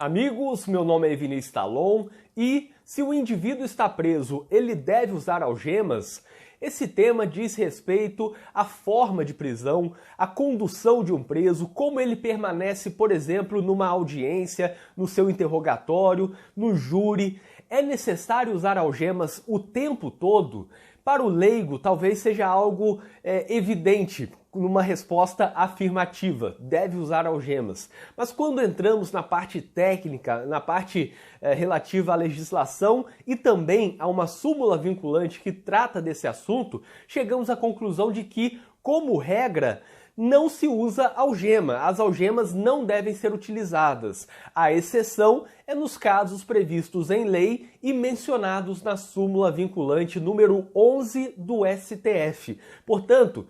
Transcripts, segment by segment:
Amigos, meu nome é Vinícius Talon e se o indivíduo está preso, ele deve usar algemas? Esse tema diz respeito à forma de prisão, à condução de um preso, como ele permanece, por exemplo, numa audiência, no seu interrogatório, no júri. É necessário usar algemas o tempo todo? Para o leigo, talvez seja algo evidente, numa resposta afirmativa, deve usar algemas. Mas quando entramos na parte técnica, na parte relativa à legislação e também a uma súmula vinculante que trata desse assunto, chegamos à conclusão de que, como regra, não se usa algema. As algemas não devem ser utilizadas. A exceção é nos casos previstos em lei e mencionados na súmula vinculante número 11 do STF. Portanto,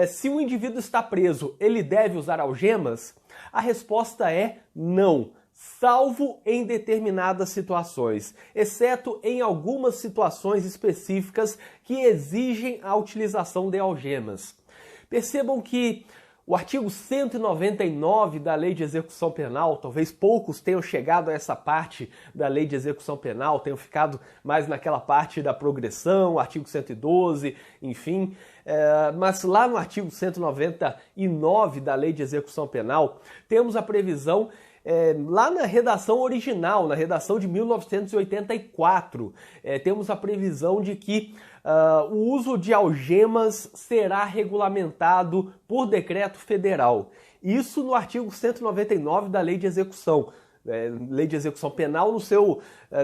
se o indivíduo está preso, ele deve usar algemas? A resposta é não, salvo em determinadas situações, exceto em algumas situações específicas que exigem a utilização de algemas. Percebam que o artigo 199 da Lei de Execução Penal, talvez poucos tenham chegado a essa parte da Lei de Execução Penal, tenham ficado mais naquela parte da progressão, artigo 112, enfim. Mas lá no artigo 199 da Lei de Execução Penal, temos a previsão lá na redação original, na redação de 1984, temos a previsão de que o uso de algemas será regulamentado por decreto federal. Isso no artigo 199 da Lei de Execução. Lei de Execução Penal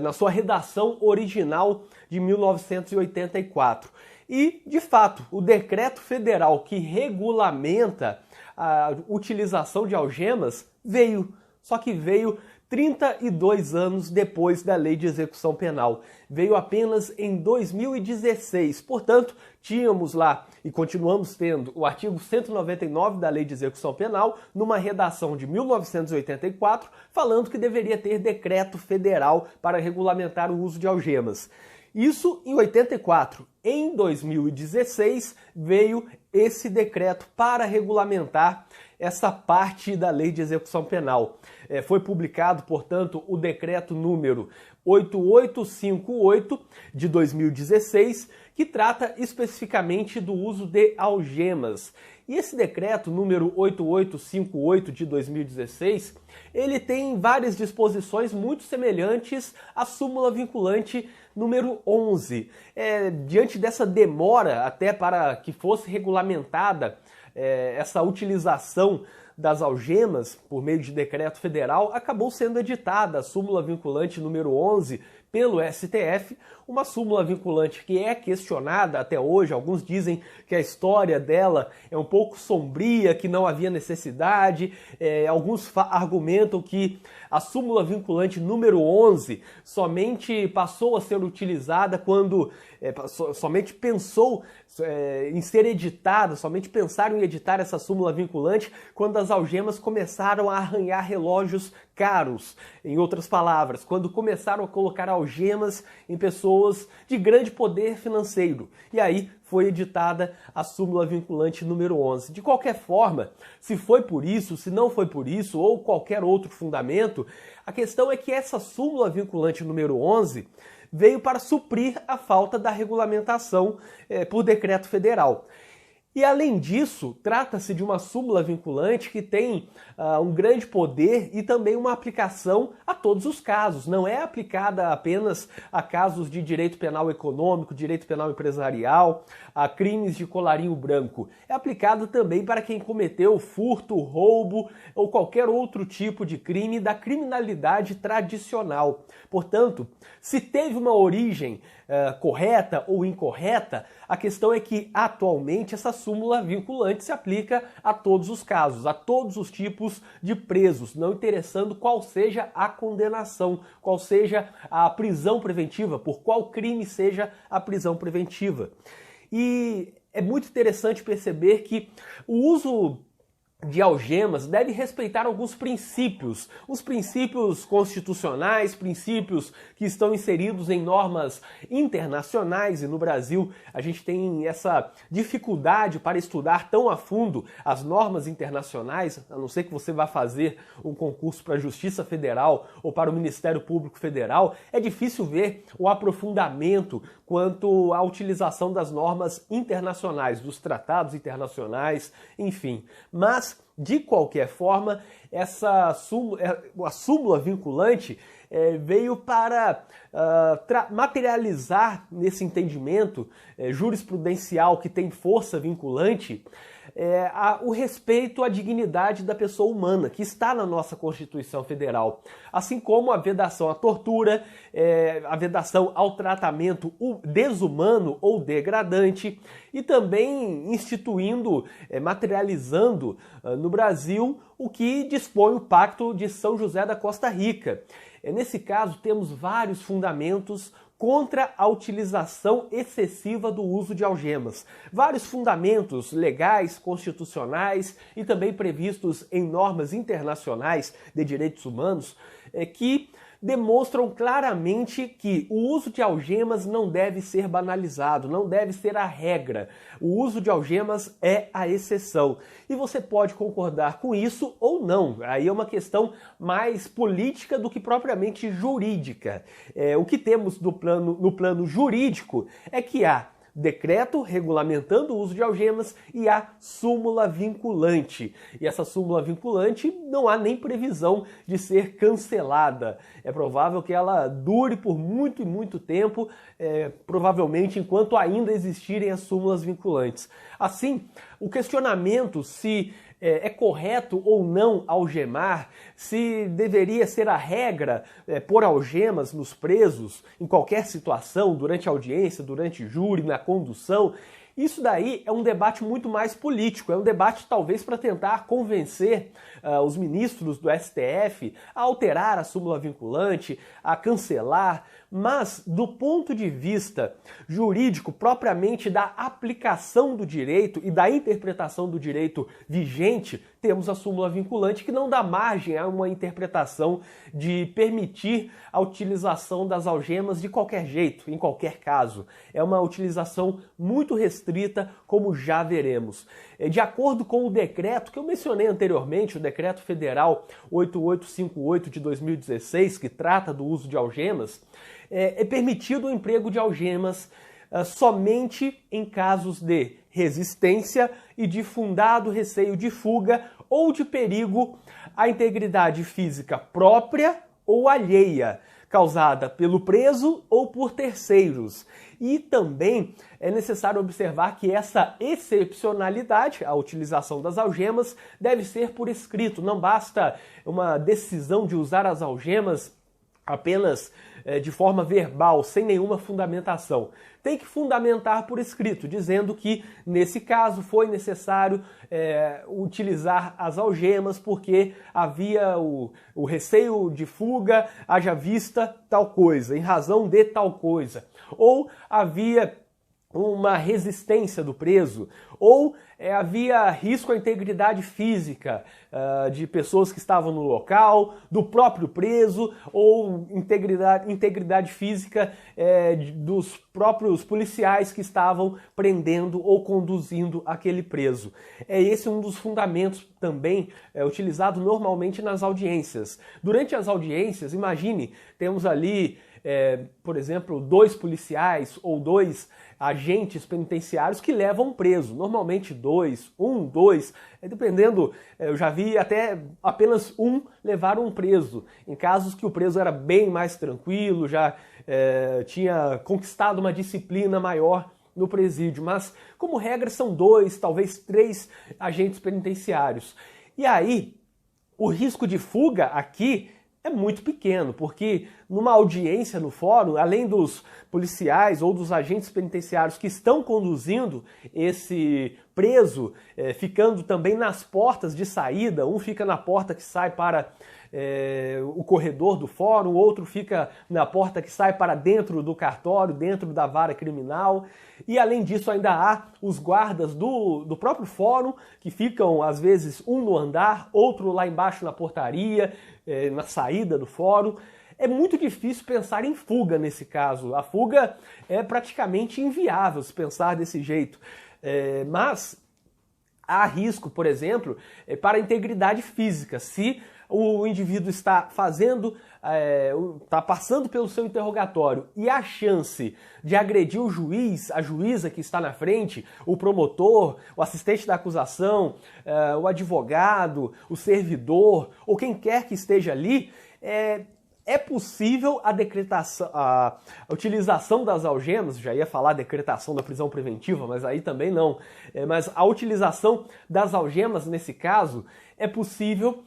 na sua redação original de 1984. E, de fato, o decreto federal que regulamenta a utilização de algemas veio. Só que veio 32 anos depois da Lei de Execução Penal. Veio apenas em 2016. Portanto, tínhamos lá e continuamos tendo o artigo 199 da Lei de Execução Penal numa redação de 1984 falando que deveria ter decreto federal para regulamentar o uso de algemas. Isso em 84. Em 2016 veio esse decreto para regulamentar essa parte da Lei de Execução Penal. Foi publicado, portanto, o decreto número 8858 de 2016, que trata especificamente do uso de algemas. E esse decreto número 8858 de 2016, ele tem várias disposições muito semelhantes à súmula vinculante número 11. Diante dessa demora até para que fosse regulamentada essa utilização das algemas por meio de decreto federal, acabou sendo editada a súmula vinculante número 11 pelo STF, uma súmula vinculante que é questionada até hoje. Alguns dizem que a história dela é um pouco sombria, que não havia necessidade. Alguns argumentam que a súmula vinculante número 11 somente passou a ser utilizada quando somente pensou em ser editada, somente pensaram em editar essa súmula vinculante quando as algemas começaram a arranhar relógios caros. Em outras palavras, quando começaram a colocar algemas em pessoas de grande poder financeiro. E aí foi editada a súmula vinculante número 11. De qualquer forma, se foi por isso, se não foi por isso, ou qualquer outro fundamento, a questão é que essa súmula vinculante número 11 veio para suprir a falta da regulamentação por decreto federal. E além disso, trata-se de uma súmula vinculante que tem um grande poder e também uma aplicação a todos os casos. Não é aplicada apenas a casos de direito penal econômico, direito penal empresarial, a crimes de colarinho branco. É aplicada também para quem cometeu furto, roubo ou qualquer outro tipo de crime da criminalidade tradicional. Portanto, se teve uma origem correta ou incorreta, a questão é que atualmente essa súmula vinculante se aplica a todos os casos, a todos os tipos de presos, não interessando qual seja a condenação, qual seja a prisão preventiva, por qual crime seja a prisão preventiva. E é muito interessante perceber que o uso de algemas deve respeitar alguns princípios, os princípios constitucionais, princípios que estão inseridos em normas internacionais, e no Brasil a gente tem essa dificuldade para estudar tão a fundo as normas internacionais, a não ser que você vá fazer um concurso para a Justiça Federal ou para o Ministério Público Federal, é difícil ver o aprofundamento quanto à utilização das normas internacionais, dos tratados internacionais, enfim. Mas, de qualquer forma, a súmula vinculante veio para materializar nesse entendimento jurisprudencial que tem força vinculante o respeito à dignidade da pessoa humana, que está na nossa Constituição Federal, assim como a vedação à tortura, a vedação ao tratamento desumano ou degradante, e também instituindo, materializando no Brasil o que dispõe o Pacto de São José da Costa Rica. Nesse caso, temos vários fundamentos contra a utilização excessiva do uso de algemas. Vários fundamentos legais, constitucionais e também previstos em normas internacionais de direitos humanos que demonstram claramente que o uso de algemas não deve ser banalizado, não deve ser a regra. O uso de algemas é a exceção. E você pode concordar com isso ou não. Aí é uma questão mais política do que propriamente jurídica. O que temos no plano jurídico é que há decreto regulamentando o uso de algemas e a súmula vinculante. E essa súmula vinculante não há nem previsão de ser cancelada. É provável que ela dure por muito e muito tempo, provavelmente enquanto ainda existirem as súmulas vinculantes. Assim, o questionamento se é correto ou não algemar, se deveria ser a regra pôr algemas nos presos em qualquer situação, durante a audiência, durante júri, na condução. Isso daí é um debate muito mais político, é um debate talvez para tentar convencer os ministros do STF a alterar a súmula vinculante, a cancelar, mas do ponto de vista jurídico, propriamente da aplicação do direito e da interpretação do direito vigente, temos a súmula vinculante que não dá margem a uma interpretação de permitir a utilização das algemas de qualquer jeito, em qualquer caso. É uma utilização muito restrita, como já veremos. De acordo com o decreto que eu mencionei anteriormente, o Decreto Federal 8858 de 2016, que trata do uso de algemas, é permitido o emprego de algemas somente em casos de resistência e de fundado receio de fuga ou de perigo à integridade física própria ou alheia, causada pelo preso ou por terceiros. E também é necessário observar que essa excepcionalidade, a utilização das algemas, deve ser por escrito. Não basta uma decisão de usar as algemas apenas de forma verbal, sem nenhuma fundamentação. Tem que fundamentar por escrito, dizendo que, nesse caso, foi necessário utilizar as algemas porque havia o receio de fuga, haja vista tal coisa, em razão de tal coisa. Ou havia uma resistência do preso, ou havia risco à integridade física de pessoas que estavam no local, do próprio preso, ou integridade física dos próprios policiais que estavam prendendo ou conduzindo aquele preso. Esse um dos fundamentos também utilizado normalmente nas audiências. Durante as audiências, imagine, temos ali, por exemplo, 2 policiais ou 2 agentes penitenciários que levam preso. Normalmente 2, 2, dependendo, eu já vi até apenas um levar um preso, em casos que o preso era bem mais tranquilo, já tinha conquistado uma disciplina maior no presídio, mas como regra são 2, talvez 3 agentes penitenciários. E aí, o risco de fuga aqui é muito pequeno, porque numa audiência no fórum, além dos policiais ou dos agentes penitenciários que estão conduzindo esse preso, ficando também nas portas de saída, um fica na porta que sai para o corredor do fórum, o outro fica na porta que sai para dentro do cartório, dentro da vara criminal, e além disso ainda há os guardas do próprio fórum, que ficam às vezes um no andar, outro lá embaixo na portaria, na saída do fórum. É muito difícil pensar em fuga nesse caso. A fuga é praticamente inviável se pensar desse jeito. Mas há risco, por exemplo, para a integridade física. Se o indivíduo está passando pelo seu interrogatório e há chance de agredir o juiz, a juíza que está na frente, o promotor, o assistente da acusação, o advogado, o servidor, ou quem quer que esteja ali, é possível a utilização das algemas, já ia falar decretação da prisão preventiva, mas aí também não. Mas a utilização das algemas, nesse caso, é possível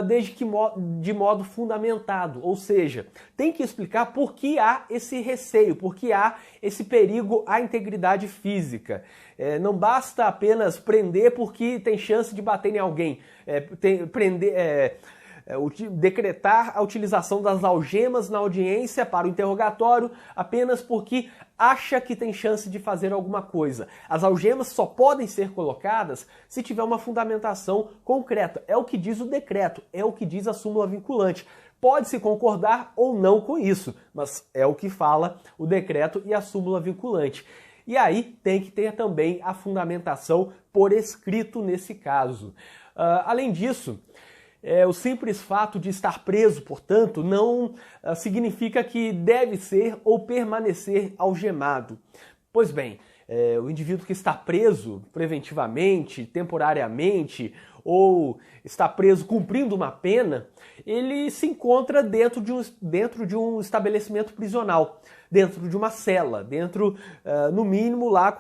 desde que de modo fundamentado, ou seja, tem que explicar por que há esse receio, por que há esse perigo à integridade física. Não basta apenas prender porque tem chance de bater em alguém, decretar a utilização das algemas na audiência para o interrogatório apenas porque acha que tem chance de fazer alguma coisa. As algemas só podem ser colocadas se tiver uma fundamentação concreta. É o que diz o decreto, é o que diz a súmula vinculante. Pode-se concordar ou não com isso, mas é o que fala o decreto e a súmula vinculante. E aí tem que ter também a fundamentação por escrito nesse caso. Além disso, o simples fato de estar preso, portanto, não significa que deve ser ou permanecer algemado. Pois bem, o indivíduo que está preso preventivamente, temporariamente, ou está preso cumprindo uma pena, ele se encontra dentro de um estabelecimento prisional, dentro de uma cela, no mínimo lá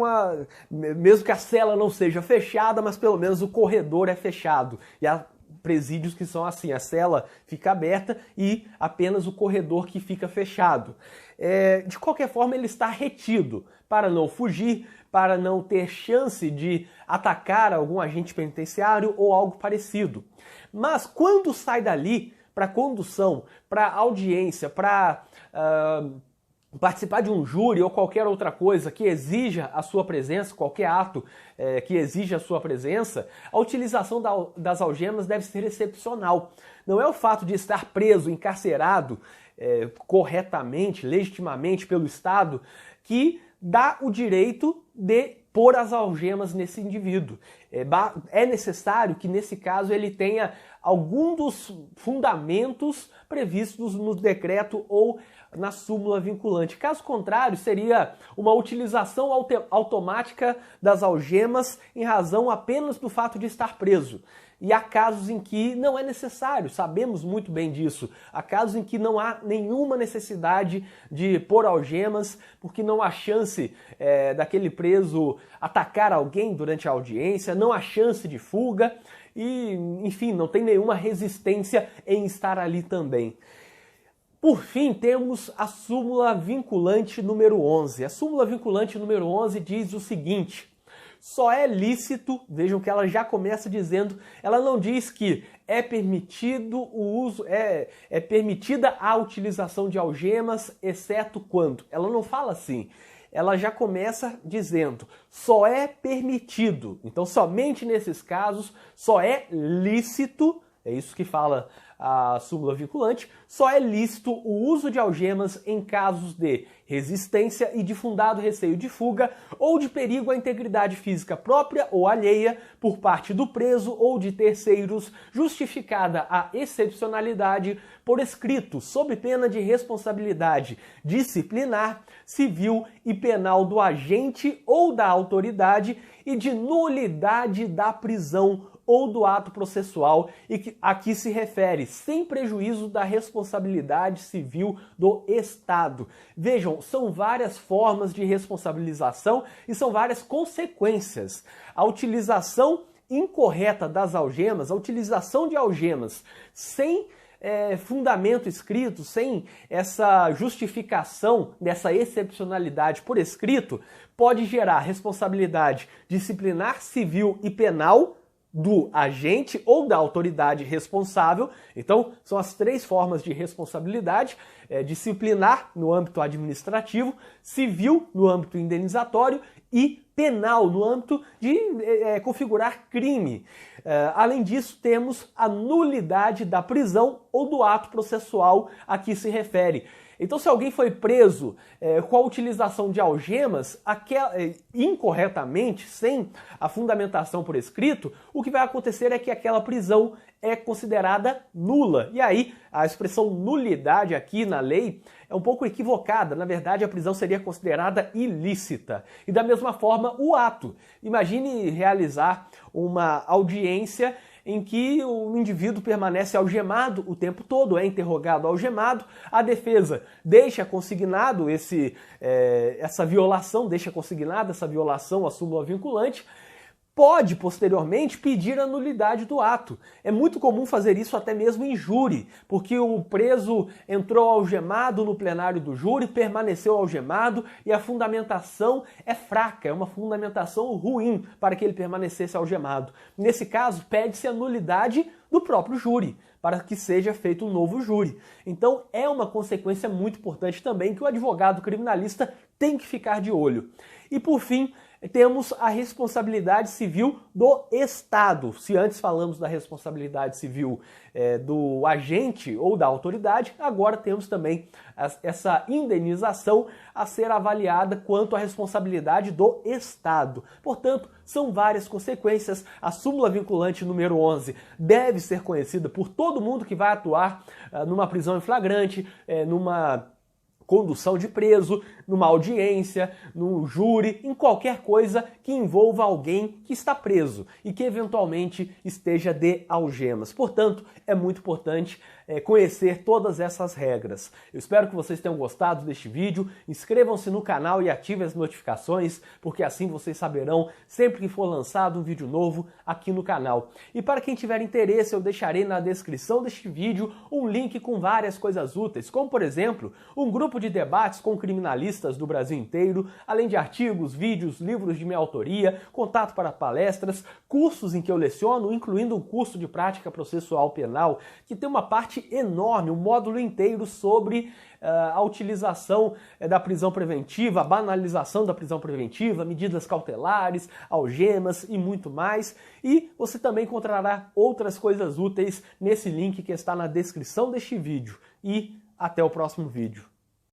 mesmo que a cela não seja fechada, mas pelo menos o corredor é fechado. E há presídios que são assim, a cela fica aberta e apenas o corredor que fica fechado. De qualquer forma, ele está retido para não fugir, para não ter chance de atacar algum agente penitenciário ou algo parecido. Mas quando sai dali para condução, para audiência, para participar de um júri ou qualquer outra coisa que exija a sua presença, qualquer ato que exija a sua presença, a utilização das algemas deve ser excepcional. Não é o fato de estar preso, encarcerado corretamente, legitimamente pelo Estado, que dá o direito de pôr as algemas nesse indivíduo. É necessário que, nesse caso, ele tenha algum dos fundamentos previstos no decreto ou na súmula vinculante. Caso contrário, seria uma utilização automática das algemas em razão apenas do fato de estar preso. E há casos em que não é necessário, sabemos muito bem disso. Há casos em que não há nenhuma necessidade de pôr algemas, porque não há chance daquele preso atacar alguém durante a audiência, não há chance de fuga e, enfim, não tem nenhuma resistência em estar ali também. Por fim, temos a súmula vinculante número 11. A súmula vinculante número 11 diz o seguinte: só é lícito, vejam que ela já começa dizendo, ela não diz que é permitido o uso, é permitida a utilização de algemas, exceto quando. Ela não fala assim. Ela já começa dizendo, só é permitido. Então, somente nesses casos, só é lícito, é isso que fala a súmula vinculante, só é lícito o uso de algemas em casos de resistência e de fundado receio de fuga ou de perigo à integridade física própria ou alheia por parte do preso ou de terceiros, justificada a excepcionalidade por escrito, sob pena de responsabilidade disciplinar, civil e penal do agente ou da autoridade e de nulidade da prisão ou do ato processual e que aqui se refere sem prejuízo da responsabilidade civil do Estado. Vejam, são várias formas de responsabilização e são várias consequências. A utilização incorreta das algemas, a utilização de algemas sem fundamento escrito, sem essa justificação dessa excepcionalidade por escrito, pode gerar responsabilidade disciplinar civil e penal do agente ou da autoridade responsável. Então, são as três formas de responsabilidade: disciplinar no âmbito administrativo, civil no âmbito indenizatório e penal no âmbito de configurar crime. Além disso, temos a nulidade da prisão ou do ato processual a que se refere. Então, se alguém foi preso com a utilização de algemas incorretamente, sem a fundamentação por escrito, o que vai acontecer é que aquela prisão é considerada nula. E aí, a expressão nulidade aqui na lei é um pouco equivocada. Na verdade, a prisão seria considerada ilícita. E da mesma forma, o ato. Imagine realizar uma audiência em que o indivíduo permanece algemado o tempo todo, é interrogado algemado, a defesa deixa consignado essa violação à súmula vinculante, pode posteriormente pedir a nulidade do ato. É muito comum fazer isso até mesmo em júri, porque o preso entrou algemado no plenário do júri, permaneceu algemado e a fundamentação é fraca, é uma fundamentação ruim para que ele permanecesse algemado. Nesse caso, pede-se a nulidade do próprio júri, para que seja feito um novo júri. Então, é uma consequência muito importante também que o advogado criminalista tem que ficar de olho. E, por fim, temos a responsabilidade civil do Estado. Se antes falamos da responsabilidade civil do agente ou da autoridade, agora temos também essa indenização a ser avaliada quanto à responsabilidade do Estado. Portanto, são várias consequências. A súmula vinculante número 11 deve ser conhecida por todo mundo que vai atuar numa prisão em flagrante, numa condução de preso, numa audiência, num júri, em qualquer coisa que envolva alguém que está preso e que eventualmente esteja de algemas. Portanto, é muito importante conhecer todas essas regras. Eu espero que vocês tenham gostado deste vídeo. Inscrevam-se no canal e ativem as notificações, porque assim vocês saberão sempre que for lançado um vídeo novo aqui no canal. E para quem tiver interesse, eu deixarei na descrição deste vídeo um link com várias coisas úteis, como por exemplo, um grupo de debates com criminalistas do Brasil inteiro, além de artigos, vídeos, livros de minha autoria, contato para palestras, cursos em que eu leciono, incluindo um curso de prática processual penal, que tem uma parte enorme, um módulo inteiro sobre a utilização da prisão preventiva, a banalização da prisão preventiva, medidas cautelares, algemas e muito mais. E você também encontrará outras coisas úteis nesse link que está na descrição deste vídeo. E até o próximo vídeo.